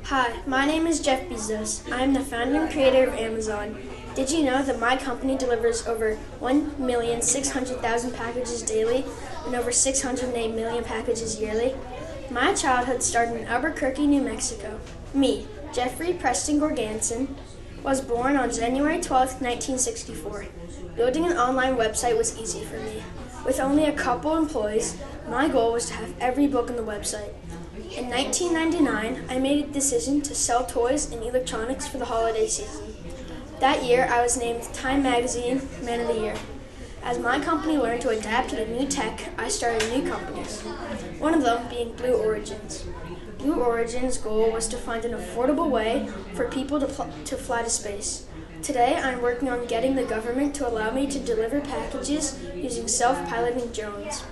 Hi, my name is Jeff Bezos. I am the founder and creator of Amazon. Did you know that my company delivers over 1,600,000 packages daily and over 608 million packages yearly? My childhood started in Albuquerque, New Mexico. Me, Jeffrey Preston Gorganson, was born on January 12, 1964. Building an online website was easy for me. With only a couple employees, my goal was to have every book on the website. In 1999, I made a decision to sell toys and electronics for the holiday season. That year, I was named Time Magazine Man of the Year. As my company learned to adapt to the new tech, I started new companies, one of them being Blue Origin's. Blue Origin's goal was to find an affordable way for people to fly to space. Today, I'm working on getting the government to allow me to deliver packages using self-piloting drones.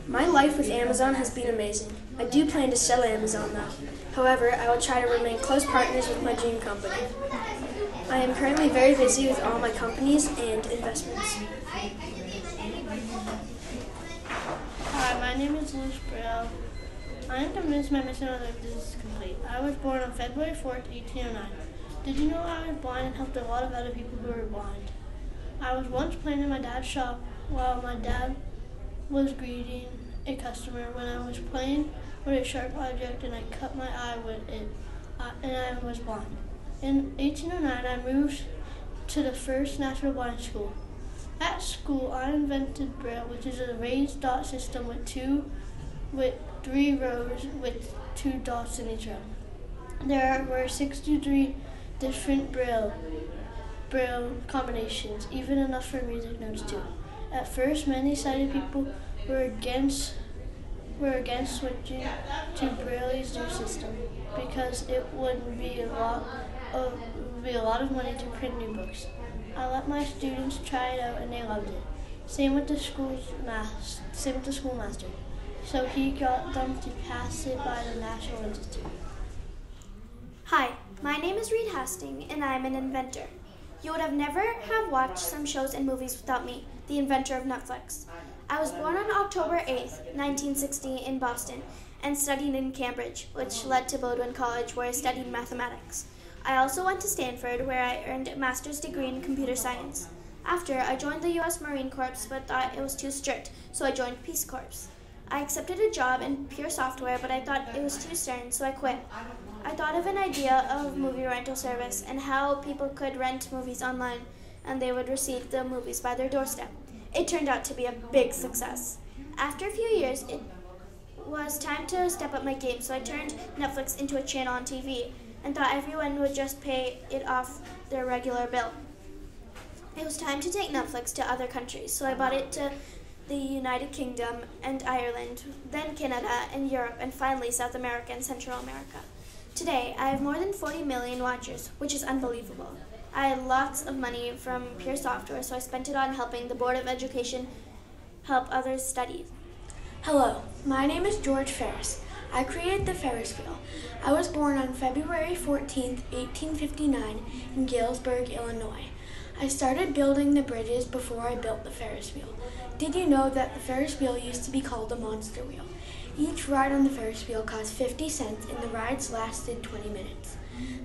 My life with Amazon has been amazing. I do plan to sell Amazon now. However, I will try to remain close partners with my dream company. I am currently very busy with all my companies and investments. Hi, my name is Luce Braille. I am convinced my mission on earth is complete. I was born on February 4th, 1809. Did you know I was blind and helped a lot of other people who were blind? I was once playing in my dad's shop while my dad was greeting a customer when I was playing with a sharp object and I cut my eye with it, and I was blind. In 1809, I moved to the first National Blind School. At school, I invented Braille, which is a raised dot system with three rows with two dots in each row. There were 63 different Braille combinations, even enough for music notes too. At first, many sighted people were against switching to Braille's new system because it would be a lot of money to print new books. I let my students try it out and they loved it. Same with the schoolmaster. So he got them to pass it by the National Institute. Hi, my name is Reed Hastings and I am an inventor. You would have never have watched some shows and movies without me, the inventor of Netflix. I was born on October 8th, 1960 in Boston and studied in Cambridge, which led to Bowdoin College where I studied mathematics. I also went to Stanford where I earned a master's degree in computer science. After, I joined the U.S. Marine Corps but thought it was too strict, so I joined Peace Corps. I accepted a job in pure software but I thought it was too stern, so I quit. I thought of an idea of movie rental service and how people could rent movies online and they would receive the movies by their doorstep. It turned out to be a big success. After a few years, it was time to step up my game, so I turned Netflix into a channel on TV and thought everyone would just pay it off their regular bill. It was time to take Netflix to other countries, so I bought it to the United Kingdom and Ireland, then Canada and Europe, and finally South America and Central America. Today, I have more than 40 million watchers, which is unbelievable. I had lots of money from pure software, so I spent it on helping the Board of Education help others study. Hello, my name is George Ferris. I created the Ferris wheel. I was born on February 14, 1859 in Galesburg, Illinois. I started building the bridges before I built the Ferris wheel. Did you know that the Ferris wheel used to be called the monster wheel? Each ride on the Ferris wheel cost 50 cents and the rides lasted 20 minutes.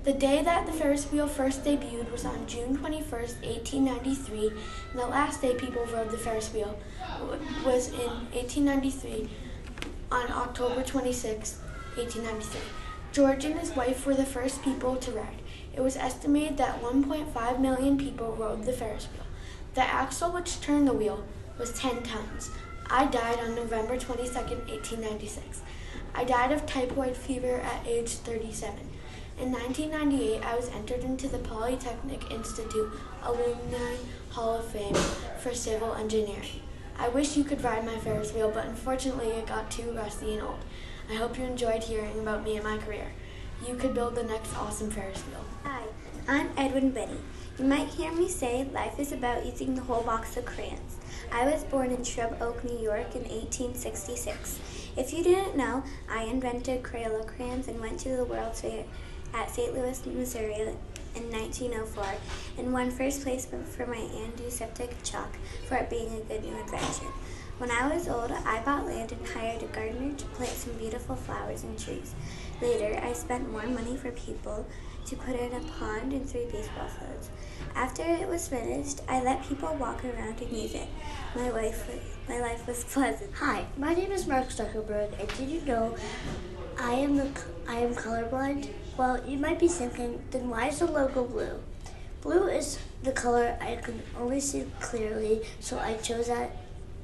The day that the Ferris wheel first debuted was on June 21, 1893, and the last day people rode the Ferris wheel was in 1893 on October 26, 1893. George and his wife were the first people to ride. It was estimated that 1.5 million people rode the Ferris wheel. The axle which turned the wheel was 10 tons. I died on November 22, 1896. I died of typhoid fever at age 37. In 1998, I was entered into the Polytechnic Institute Alumni Hall of Fame for civil engineering. I wish you could ride my Ferris wheel, but unfortunately it got too rusty and old. I hope you enjoyed hearing about me and my career. You could build the next awesome Ferris wheel. Hi, I'm Edwin Benny. You might hear me say life is about using the whole box of crayons. I was born in Shrub Oak, New York in 1866. If you didn't know, I invented Crayola crayons and went to the World's Fair at St. Louis, Missouri in 1904 and won first place for my antiseptic chalk for it being a good new invention. When I was old, I bought land and hired a gardener to plant some beautiful flowers and trees. Later, I spent more money for people to put in a pond and 3 baseball fields. After it was finished, I let people walk around and use it. My life was pleasant. Hi, my name is Mark Zuckerberg, and did you know I am colorblind? Well, you might be thinking, then why is the logo blue? Blue is the color I can only see clearly, so I chose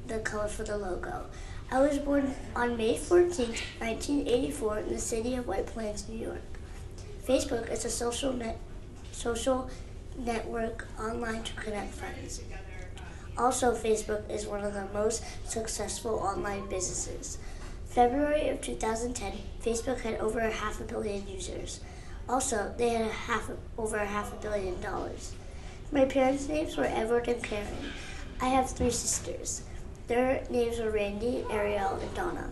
the color for the logo. I was born on May 14, 1984 in the city of White Plains, New York. Facebook is a social network online to connect friends. Also, Facebook is one of the most successful online businesses. February of 2010, Facebook had over 500 million users. Also, they had over $500 million. My parents' names were Edward and Karen. I have 3 sisters. Their names were Randy, Ariel, and Donna.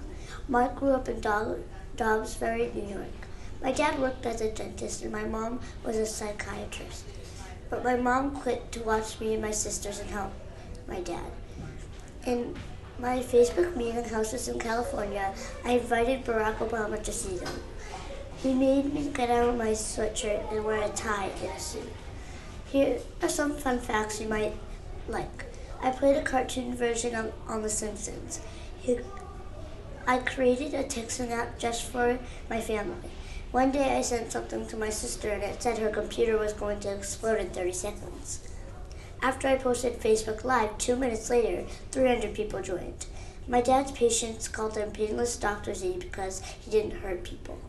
Mark grew up in Dobbs Ferry, New York. My dad worked as a dentist and my mom was a psychiatrist. But my mom quit to watch me and my sisters and help my dad. In my Facebook meeting houses in California, I invited Barack Obama to see them. He made me get out of my sweatshirt and wear a tie and a suit. Here are some fun facts you might like. I played a cartoon version on The Simpsons. I created a texting app just for my family. One day I sent something to my sister and it said her computer was going to explode in 30 seconds. After I posted Facebook Live, 2 minutes later, 300 people joined. My dad's patients called him Painless Dr. Z because he didn't hurt people.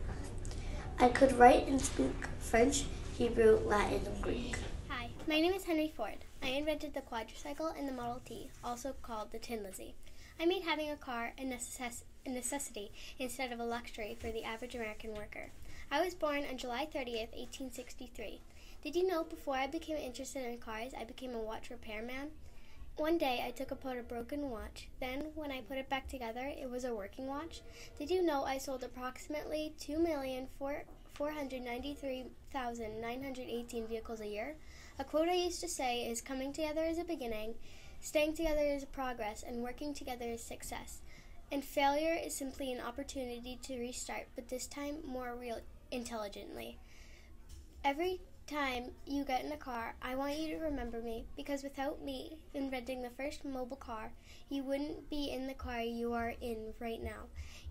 I could write and speak French, Hebrew, Latin, and Greek. Hi, my name is Henry Ford. I invented the quadricycle and the Model T, also called the Tin Lizzie. I made having a car a necessity instead of a luxury for the average American worker. I was born on July 30th, 1863. Did you know before I became interested in cars, I became a watch repairman? One day I took apart a broken watch. Then, when I put it back together, it was a working watch. Did you know I sold approximately 2,493,918 vehicles a year? A quote I used to say is, coming together is a beginning, staying together is progress, and working together is success. And failure is simply an opportunity to restart, but this time more intelligently. Every time you get in a car, I want you to remember me, because without me inventing the first mobile car, you wouldn't be in the car you are in right now.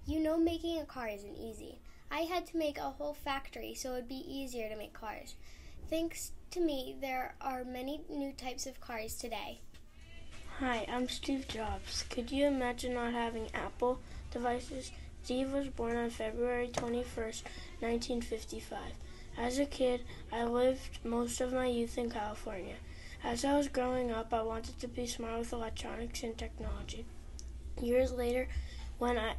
You know, making a car isn't easy. I had to make a whole factory so it would be easier to make cars. Thanks to me, there are many new types of cars today. Hi, I'm Steve Jobs. Could you imagine not having Apple devices? Steve was born on February 21st, 1955. As a kid, I lived most of my youth in California. As I was growing up, I wanted to be smart with electronics and technology. Years later, when I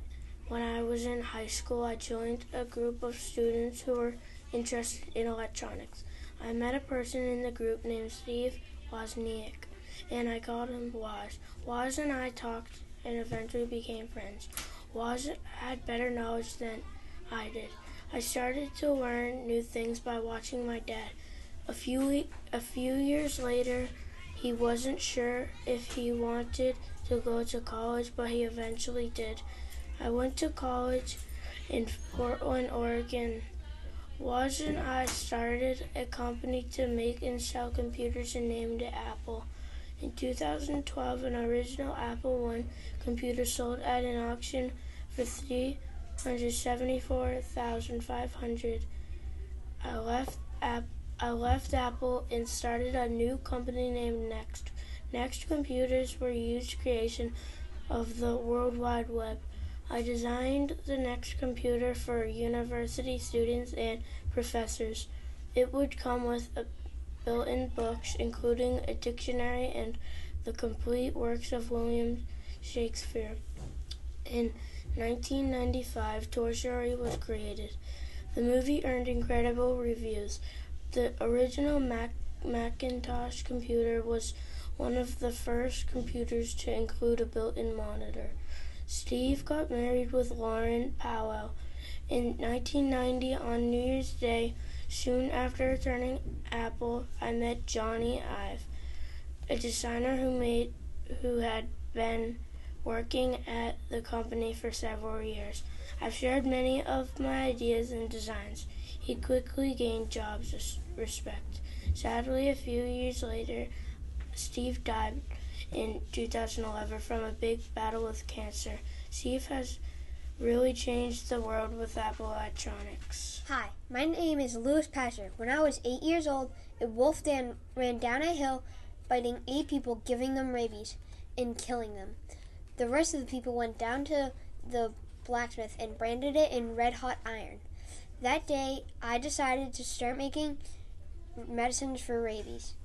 was in high school, I joined a group of students who were interested in electronics. I met a person in the group named Steve Wozniak, and I called him Woz. Woz and I talked and eventually became friends. Woz had better knowledge than I did. I started to learn new things by watching my dad. A few years later, he wasn't sure if he wanted to go to college, but he eventually did. I went to college in Portland, Oregon. Woz and I started a company to make and sell computers and named it Apple. In 2012, an original Apple I computer sold at an auction for $374,500. I left Apple and started a new company named Next. Next computers were used creation of the World Wide Web. I designed the Next computer for university students and professors. It would come with built-in books, including a dictionary and the complete works of William Shakespeare. In 1995, Toy Story was created. The movie earned incredible reviews. The original Macintosh computer was one of the first computers to include a built-in monitor. Steve got married with Lauren Powell in 1990 on New Year's Day. Soon after returning Apple, I met Johnny Ive, a designer who had been working at the company for several years. I've shared many of my ideas and designs. He quickly gained jobs respect. Sadly, a few years later, Steve died in 2011 from a big battle with cancer. Steve has really changed the world with Apple Electronics. Hi, my name is Louis Pastor. When I was 8 years old, a wolf ran down a hill, biting 8 people, giving them rabies, and killing them. The rest of the people went down to the blacksmith and branded it in red-hot iron. That day, I decided to start making medicines for rabies.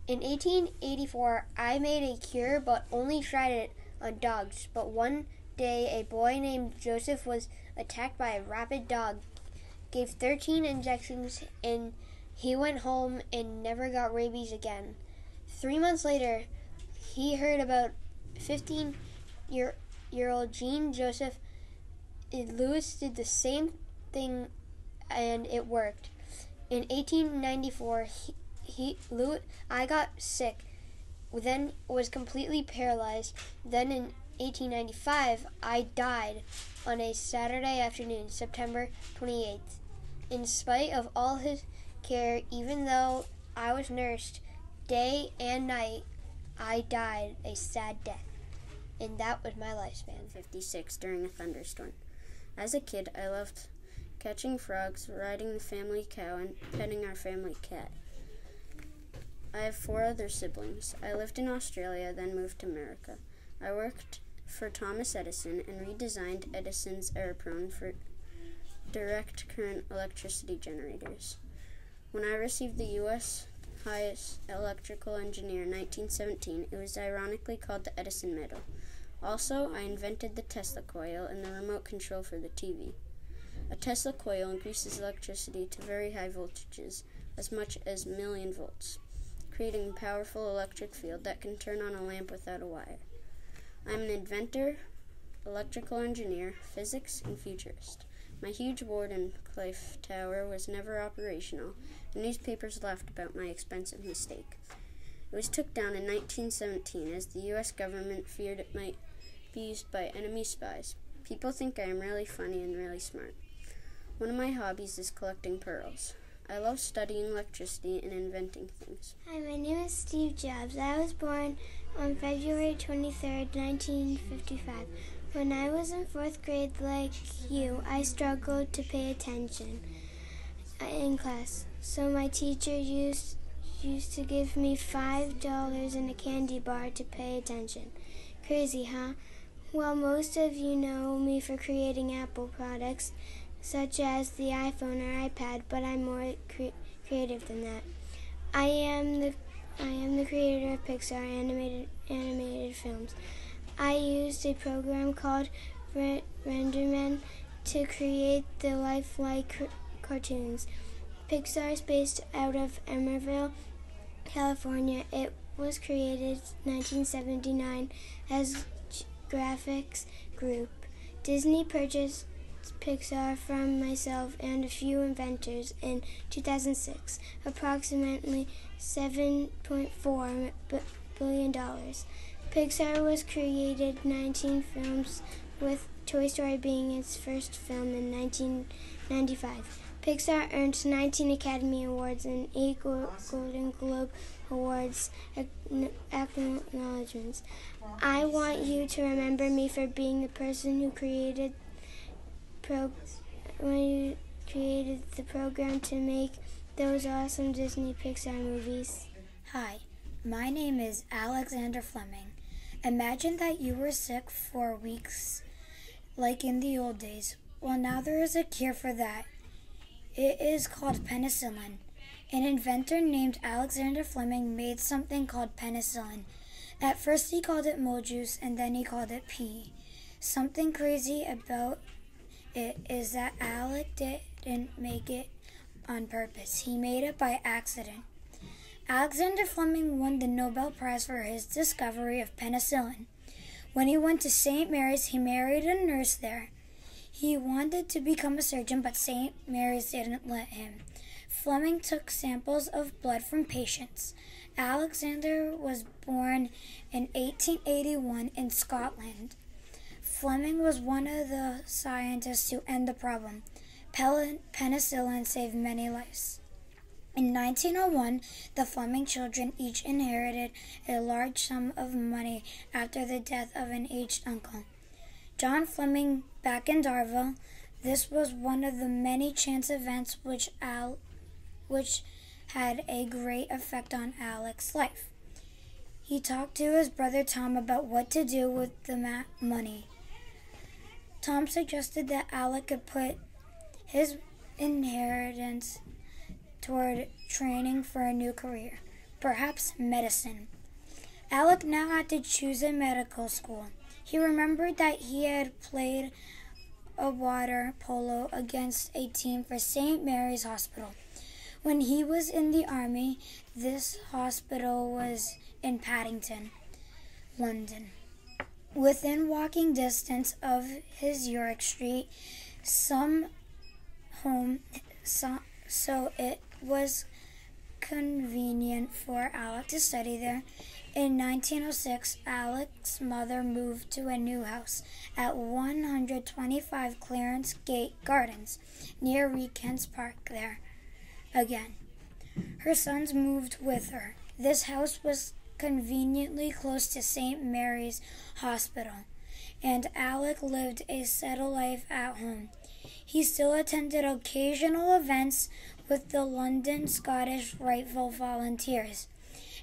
In 1884, I made a cure but only tried it on dogs. But one day, a boy named Joseph was attacked by a rabid dog, gave 13 injections, and he went home and never got rabies again. 3 months later, he heard about 15-year-old Jean Joseph. Louis did the same thing, and it worked. In 1894, I got sick, then was completely paralyzed. Then in 1895, I died on a Saturday afternoon, September 28th. In spite of all his care, even though I was nursed day and night, I died a sad death. And that was my lifespan. 56 during a thunderstorm. As a kid, I loved catching frogs, riding the family cow, and petting our family cat. I have 4 other siblings. I lived in Australia, then moved to America. I worked for Thomas Edison and redesigned Edison's aeroplane for direct current electricity generators. When I received the U.S. highest electrical engineer in 1917, it was ironically called the Edison Medal. Also, I invented the Tesla coil and the remote control for the TV. A Tesla coil increases electricity to very high voltages, as much as 1,000,000 volts, creating a powerful electric field that can turn on a lamp without a wire. I'm an inventor, electrical engineer, physics, and futurist. My huge board in Cliff Tower was never operational, and newspapers laughed about my expensive mistake. It was took down in 1917 as the U.S. government feared it might be used by enemy spies. People think I am really funny and really smart. One of my hobbies is collecting pearls. I love studying electricity and inventing things. Hi, my name is Steve Jobs. I was born on February 23rd, 1955. When I was in 4th grade, like you, I struggled to pay attention in class. So my teacher used to give me $5 and a candy bar to pay attention. Crazy, huh? Well, most of you know me for creating Apple products, such as the iPhone or iPad, but I'm more creative than that. I am the creator of Pixar animated films. I used a program called RenderMan to create the lifelike cartoons. Pixar is based out of Emerald, California. It was created in 1979 as graphics group. Disney purchased Pixar from myself and a few inventors in 2006, approximately $7.4 billion. Pixar was created 19 films, with Toy Story being its first film in 1995. Pixar earned 19 Academy Awards and 8 Golden Globe Awards acknowledgements. I want you to remember me for being the person who created the program to make those awesome Disney Pixar movies. Hi, my name is Alexander Fleming. Imagine that you were sick for weeks, like in the old days. Well, now there is a cure for that. It is called penicillin. An inventor named Alexander Fleming made something called penicillin. At first he called it mold juice, and then he called it pee. Something crazy about it is that Alec didn't make it on purpose. He made it by accident. Alexander Fleming won the Nobel Prize for his discovery of penicillin. When he went to St. Mary's, he married a nurse there. He wanted to become a surgeon, but St. Mary's didn't let him. Fleming took samples of blood from patients. Alexander was born in 1881 in Scotland. Fleming was one of the scientists who ended the problem. Penicillin saved many lives. In 1901, the Fleming children each inherited a large sum of money after the death of an aged uncle. John Fleming, back in Darville, this was one of the many chance events which had a great effect on Alec's life. He talked to his brother Tom about what to do with the money. Tom suggested that Alec could put his inheritance toward training for a new career, perhaps medicine. Alec now had to choose a medical school. He remembered that he had played a water polo against a team for St. Mary's Hospital. When he was in the army, this hospital was in Paddington, London. Within walking distance of his York Street, so it was convenient for Alec to study there. In 1906, Alec's mother moved to a new house at 125 Clarence Gate Gardens, near Regent's Park there. Again, her sons moved with her. This house was conveniently close to St. Mary's Hospital, and Alec lived a settled life at home. He still attended occasional events with the London Scottish Rifle Volunteers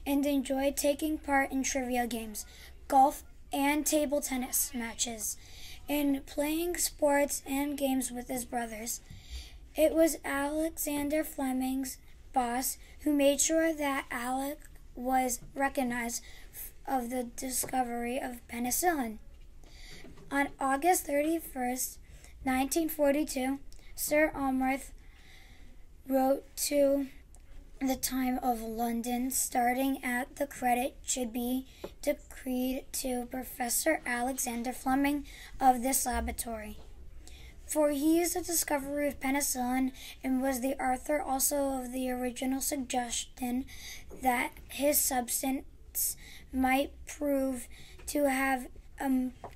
and enjoyed taking part in trivia games, golf, and table tennis matches, and playing sports and games with his brothers. It was Alexander Fleming's boss who made sure that Alec was recognized of the discovery of penicillin. On August 31st, 1942, Sir Almroth wrote to the Times of London starting at the credit should be decreed to Professor Alexander Fleming of this laboratory. For he is the discoverer of penicillin and was the author also of the original suggestion that his substance might prove to have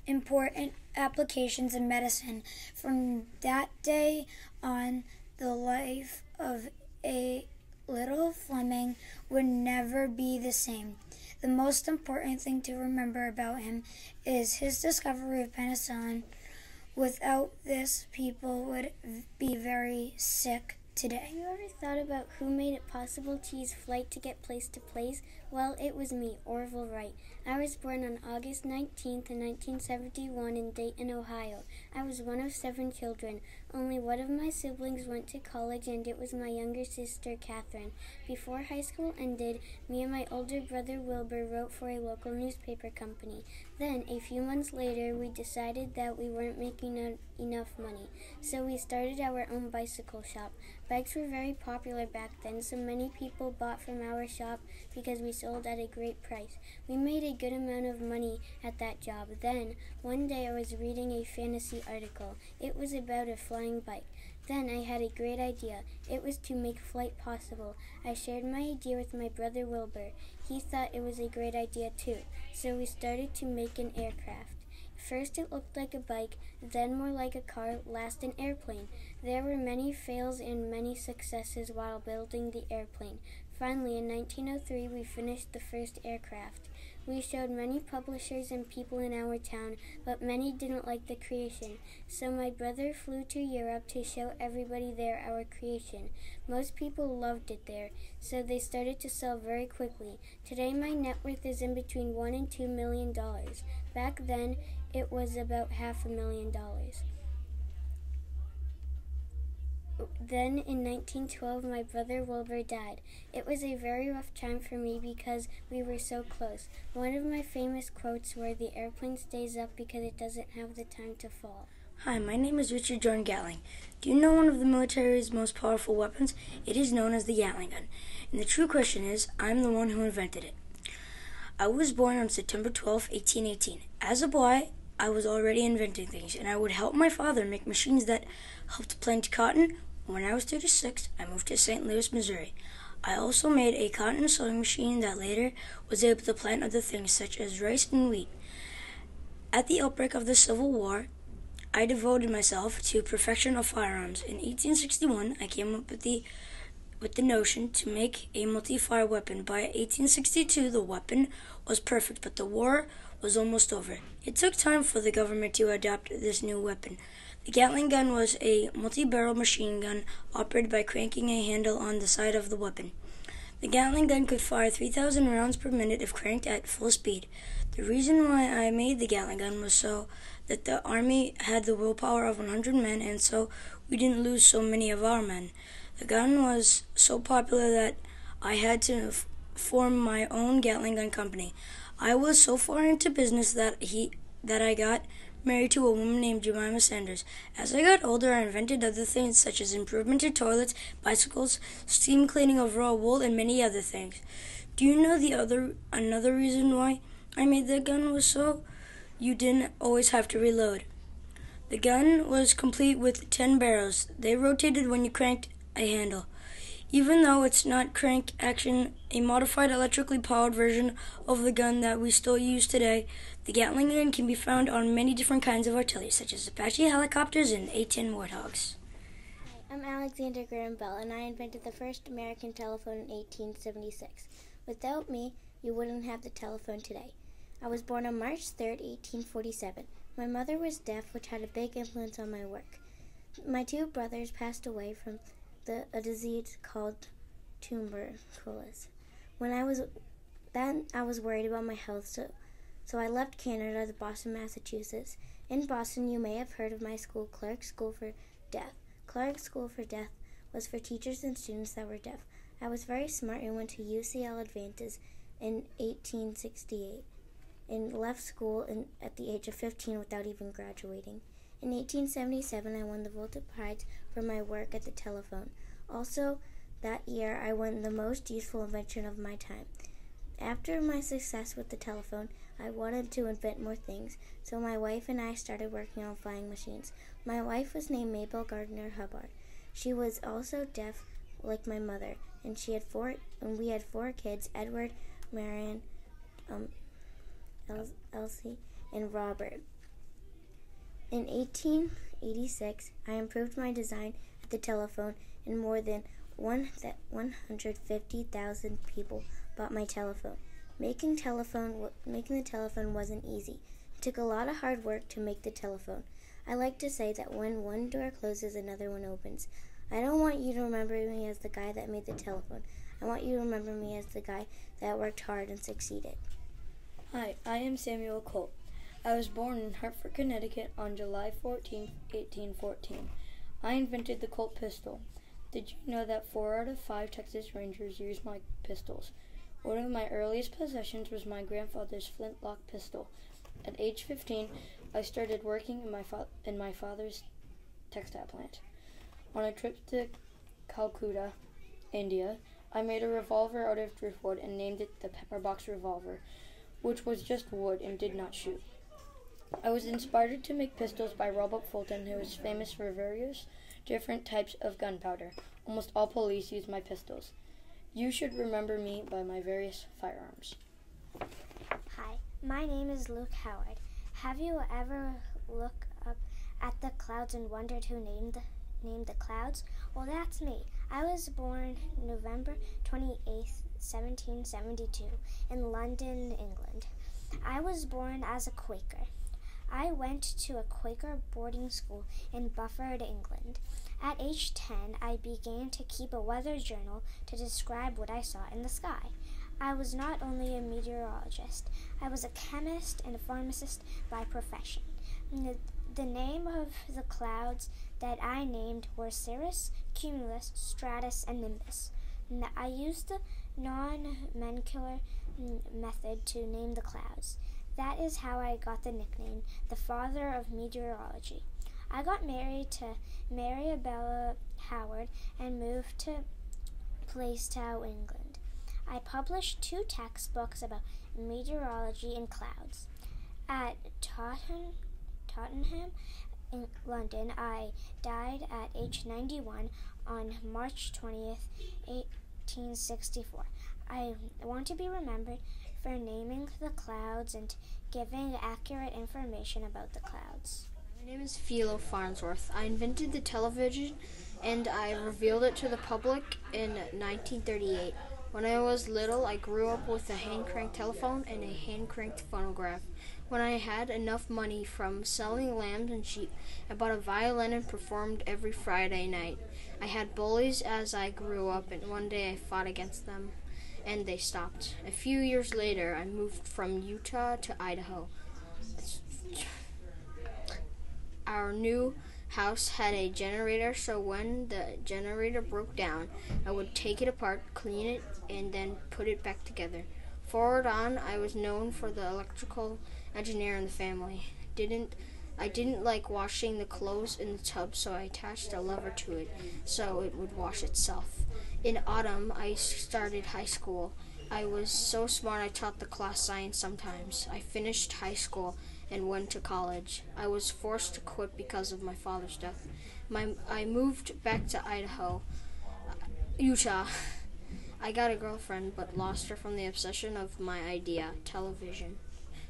important applications in medicine. From that day on, the life of a little Fleming would never be the same. The most important thing to remember about him is his discovery of penicillin. Without this, people would be very sick today. Have you ever thought about who made it possible to use flight to get place to place? Well, it was me, Orville Wright. I was born on August 19th, 1971 in Dayton, Ohio. I was one of 7 children. Only one of my siblings went to college, and it was my younger sister, Catherine. Before high school ended, me and my older brother, Wilbur, wrote for a local newspaper company. Then, a few months later, we decided that we weren't making enough money, so we started our own bicycle shop. Bikes were very popular back then, so many people bought from our shop because we sold at a great price. We made a good amount of money at that job. Then, one day I was reading a fantasy article. It was about a flying bike. Then I had a great idea. It was to make flight possible. I shared my idea with my brother Wilbur. He thought it was a great idea too, so we started to make an aircraft. First it looked like a bike, then more like a car, last an airplane. There were many fails and many successes while building the airplane. Finally, in 1903, we finished the first aircraft. We showed many publishers and people in our town, but many didn't like the creation. So my brother flew to Europe to show everybody there our creation. Most people loved it there, so they started to sell very quickly. Today my net worth is in between $1 and $2 million. Back then, it was about $500,000. Then, in 1912, my brother Wilbur died. It was a very rough time for me because we were so close. One of my famous quotes were, "The airplane stays up because it doesn't have the time to fall." Hi, my name is Richard John Gatling. Do you know one of the military's most powerful weapons? It is known as the Gatling gun. And the true question is, I'm the one who invented it. I was born on September 12, 1818. As a boy, I was already inventing things, and I would help my father make machines that helped plant cotton. When I was 36, I moved to St. Louis, Missouri. I also made a cotton sewing machine that later was able to plant other things such as rice and wheat. At the outbreak of the Civil War, I devoted myself to perfection of firearms. In 1861, I came up with the notion to make a multi-fire weapon. By 1862, the weapon was perfect, but the war was almost over. It took time for the government to adopt this new weapon. The Gatling gun was a multi-barrel machine gun operated by cranking a handle on the side of the weapon. The Gatling gun could fire 3,000 rounds per minute if cranked at full speed. The reason why I made the Gatling gun was so that the Army had the willpower of 100 men, and so we didn't lose so many of our men. The gun was so popular that I had to form my own Gatling gun company. I was so far into business that I got married to a woman named Jemima Sanders. As I got older, I invented other things such as improvement to toilets, bicycles, steam cleaning of raw wool, and many other things. Do you know another reason why I made the gun was so you didn't always have to reload? The gun was complete with 10 barrels. They rotated when you cranked a handle. Even though it's not crank action, a modified electrically powered version of the gun that we still use today, the Gatling gun can be found on many different kinds of artillery, such as Apache helicopters and A-10 Warthogs. Hi, I'm Alexander Graham Bell, and I invented the first American telephone in 1876. Without me, you wouldn't have the telephone today. I was born on March 3rd, 1847. My mother was deaf, which had a big influence on my work. My two brothers passed away from a disease called tuberculosis. I was worried about my health, so I left Canada to Boston, Massachusetts. In Boston, you may have heard of my school, Clark School for Deaf. Clark School for Deaf was for teachers and students that were deaf. I was very smart and went to UCL Advances in 1868 and left school at the age of 15 without even graduating. In 1877, I won the Volta Prize for my work at the telephone. Also, that year, I won the most useful invention of my time. After my success with the telephone, I wanted to invent more things, so my wife and I started working on flying machines. My wife was named Mabel Gardner Hubbard. She was also deaf like my mother, and we had four kids, Edward, Marion, Elsie, and Robert. In 1886, I improved my design at the telephone, and more than 150,000 people bought my telephone. Making the telephone wasn't easy. It took a lot of hard work to make the telephone. I like to say that when one door closes, another one opens. I don't want you to remember me as the guy that made the telephone. I want you to remember me as the guy that worked hard and succeeded. Hi, I am Samuel Colt. I was born in Hartford, Connecticut on July 14, 1814. I invented the Colt pistol. Did you know that 4 out of 5 Texas Rangers use my pistols? One of my earliest possessions was my grandfather's flintlock pistol. At age 15, I started working in my father's textile plant. On a trip to Calcutta, India, I made a revolver out of driftwood and named it the Pepperbox revolver, which was just wood and did not shoot. I was inspired to make pistols by Robert Fulton, who is famous for various different types of gunpowder. Almost all police use my pistols. You should remember me by my various firearms. Hi, my name is Luke Howard. Have you ever looked up at the clouds and wondered who named the clouds? Well, that's me. I was born November 28th, 1772, in London, England. I was born as a Quaker. I went to a Quaker boarding school in Bufford, England. At age 10, I began to keep a weather journal to describe what I saw in the sky. I was not only a meteorologist, I was a chemist and a pharmacist by profession. The name of the clouds that I named were Cirrus, Cumulus, Stratus, and Nimbus. I used the nomenclature method to name the clouds. That is how I got the nickname, the father of meteorology. I got married to Maribella Howard and moved to Plaistow, England. I published 2 textbooks about meteorology and clouds. At Tottenham, in London, I died at age 91 on March 20th, 1864. I want to be remembered for naming the clouds and giving accurate information about the clouds. My name is Philo Farnsworth. I invented the television and I revealed it to the public in 1938. When I was little, I grew up with a hand-cranked telephone and a hand-cranked phonograph. When I had enough money from selling lambs and sheep, I bought a violin and performed every Friday night. I had bullies as I grew up, and one day I fought against them, and they stopped. A few years later, I moved from Utah to Idaho. Our new house had a generator, so when the generator broke down, I would take it apart, clean it, and then put it back together. Forward on, I was known for the electrical engineer in the family. I didn't like washing the clothes in the tub, so I attached a lever to it so it would wash itself. In autumn, I started high school. I was so smart I taught the class science sometimes. I finished high school and went to college. I was forced to quit because of my father's death. I moved back to Utah. I got a girlfriend but lost her from the obsession of my idea, television.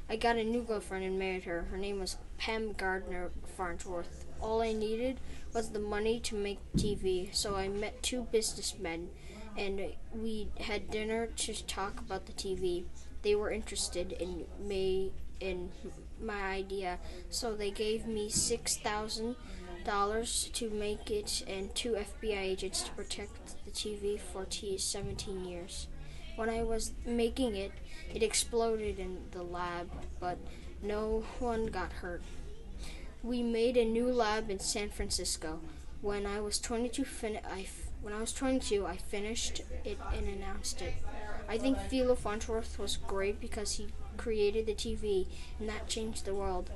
I got a new girlfriend and married her. Her name was Pam Gardner Farnsworth. All I needed was the money to make TV, so I met two businessmen and we had dinner to talk about the TV. They were interested in my idea, so they gave me $6,000 to make it and 2 FBI agents to protect the TV for 17 years. When I was making it, it exploded in the lab, but no one got hurt. We made a new lab in San Francisco. When I was 22, I finished it and announced it. I think Philo Farnsworth was great because he created the TV, and that changed the world.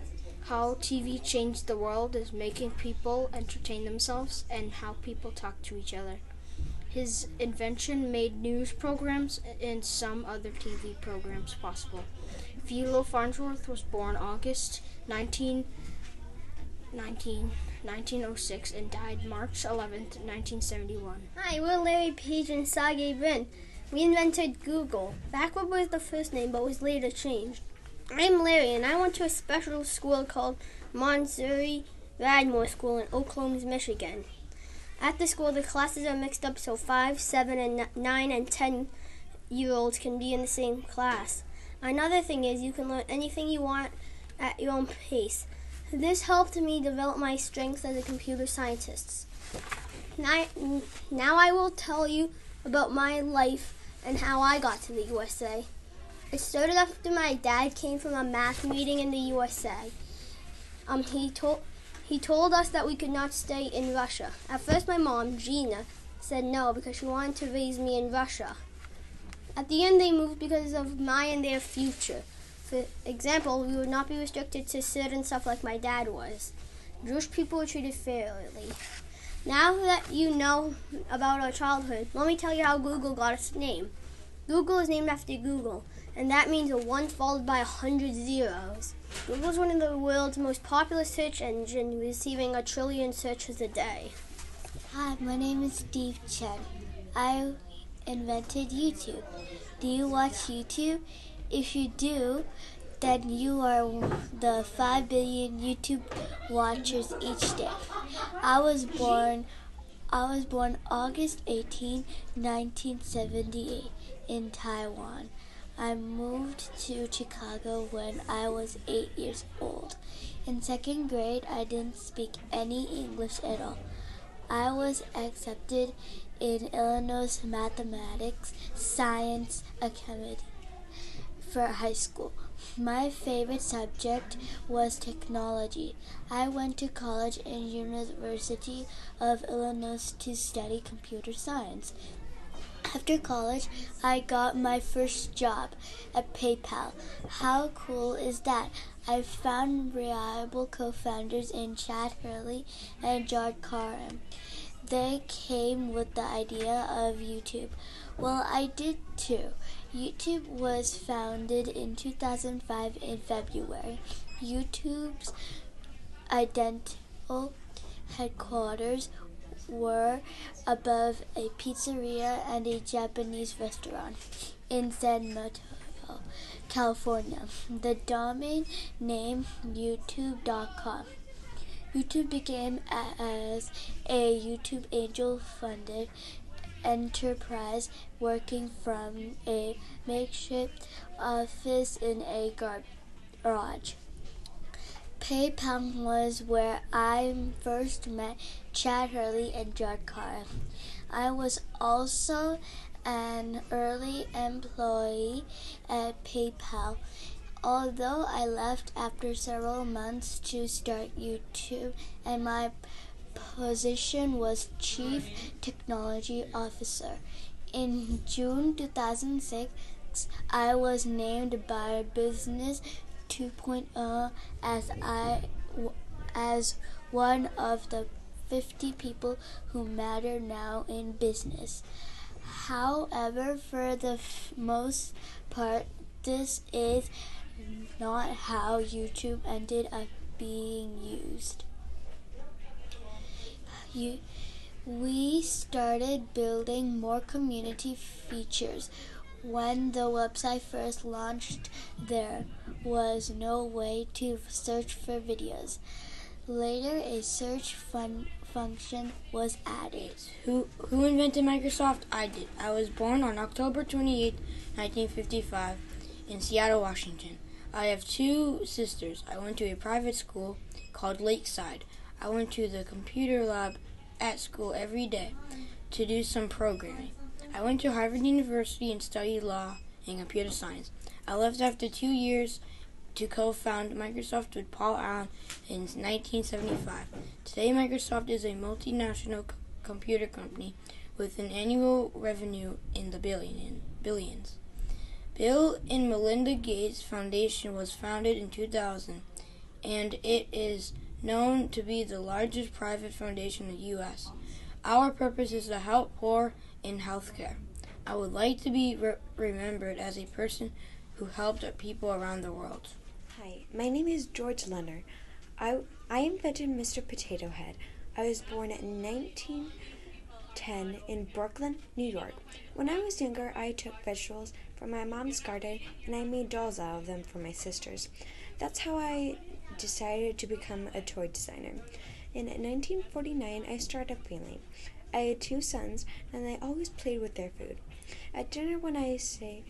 How TV changed the world is making people entertain themselves and how people talk to each other. His invention made news programs and some other TV programs possible. Philo Farnsworth was born August 1906 and died March 11th, 1971. Hi, we're Larry Page and Sergey Brin. We invented Google. Backward was the first name, but was later changed. I'm Larry, and I went to a special school called Montsouris Radmore School in Oak Holmes, Michigan. At the school, the classes are mixed up so 5, 7, 9, and 10-year-olds can be in the same class. Another thing is you can learn anything you want at your own pace. This helped me develop my strengths as a computer scientist. Now I will tell you about my life and how I got to the USA. It started after my dad came from a math meeting in the USA. He told us that we could not stay in Russia. At first my mom, Gina, said no because she wanted to raise me in Russia. At the end they moved because of my and their future. For example, we would not be restricted to certain stuff like my dad was. Jewish people were treated fairly. Now that you know about our childhood, let me tell you how Google got its name. Google is named after Google, and that means a 1 followed by 100 zeros. Google is one of the world's most popular search engines, receiving 1 trillion searches a day. Hi, my name is Steve Chen. I invented YouTube. Do you watch YouTube? If you do, then you are the 5 billion YouTube watchers each day. I was born August 18, 1978 in Taiwan. I moved to Chicago when I was 8 years old. In 2nd grade, I didn't speak any English at all. I was accepted in Illinois Mathematics Science Academy for high school. My favorite subject was technology. I went to college in University of Illinois to study computer science. After college, I got my first job at PayPal. How cool is that? I found reliable co-founders in Chad Hurley and George Karam. They came with the idea of YouTube. Well, I did too. YouTube was founded in 2005 in February. YouTube's identical headquarters were above a pizzeria and a Japanese restaurant in San Mateo. Potato, California. The domain name YouTube.com. YouTube began as a YouTube angel-funded enterprise working from a makeshift office in a garage. PayPal was where I first met Chad Hurley and Judd Carr. I was also an early employee at PayPal, although I left after several months to start YouTube, and my position was Chief Technology Officer. In June 2006, I was named by Business 2.0 as one of the 50 people who matter now in business. However, for the most part, this is not how YouTube ended up being used. We started building more community features. When the website first launched, there was no way to search for videos. Later, a search function was added. Who invented Microsoft? I did. I was born on October 28, 1955, in Seattle, Washington. I have two sisters. I went to a private school called Lakeside. I went to the computer lab at school every day to do some programming. I went to Harvard University and studied law and computer science. I left after 2 years to co-found Microsoft with Paul Allen in 1975. Today, Microsoft is a multinational computer company with an annual revenue in the billions. Bill and Melinda Gates Foundation was founded in 2000, and it is known to be the largest private foundation in the U.S. Our purpose is to help poor in healthcare. I would like to be remembered as a person who helped people around the world. Hi, my name is George Lenner. I invented Mr. Potato Head. I was born in 1910 in Brooklyn, New York. When I was younger, I took vegetables from my mom's garden and I made dolls out of them for my sisters. That's how I decided to become a toy designer. In 1949, I started a family. I had 2 sons, and they always played with their food. At dinner, when I say,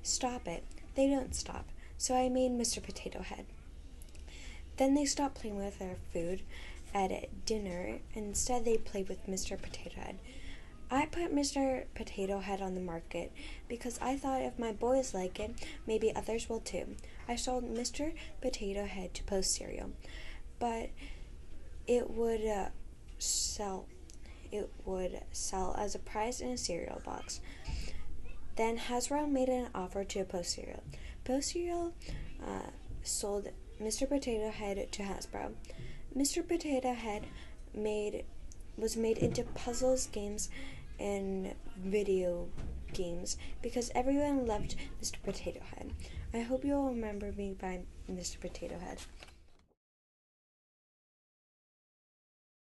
"Stop it," they don't stop, so I made Mr. Potato Head. Then they stopped playing with their food at dinner, and instead they played with Mr. Potato Head. I put Mr. Potato Head on the market because I thought if my boys like it, maybe others will too. I sold Mr. Potato Head to Post Cereal, but it would sell as a prize in a cereal box. Then Hasbro made an offer to Post Cereal. Post Cereal sold Mr. Potato Head to Hasbro. Mr. Potato Head was made into puzzles, games, and video games because everyone loved Mr. Potato Head. I hope you'll remember me by Mr. Potato Head.